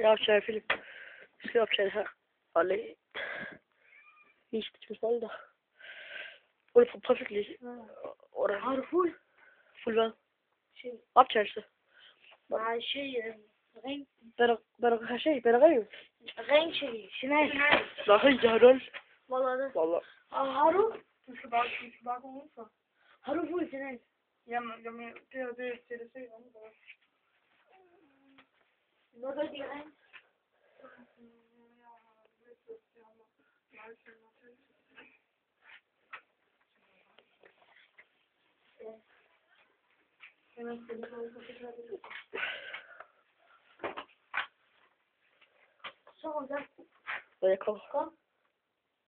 Jeg optager film. Jeg skal optage det her. Og lige vise det til folk der. Ole fra Perfectly. Har du fuld? Fuld hvad? Optagelse. Nej, ring. Hvad du kan se? Batteriet? Ring til signal. Nej, jeg har 0. Hvor er det? Wallah. Og har du? Du skal bare gå udenfor. Har du fuld signal? Jamen, det er TDC udenfor. Hvor er det, de ring? Så, Hvad jeg kommer? kom.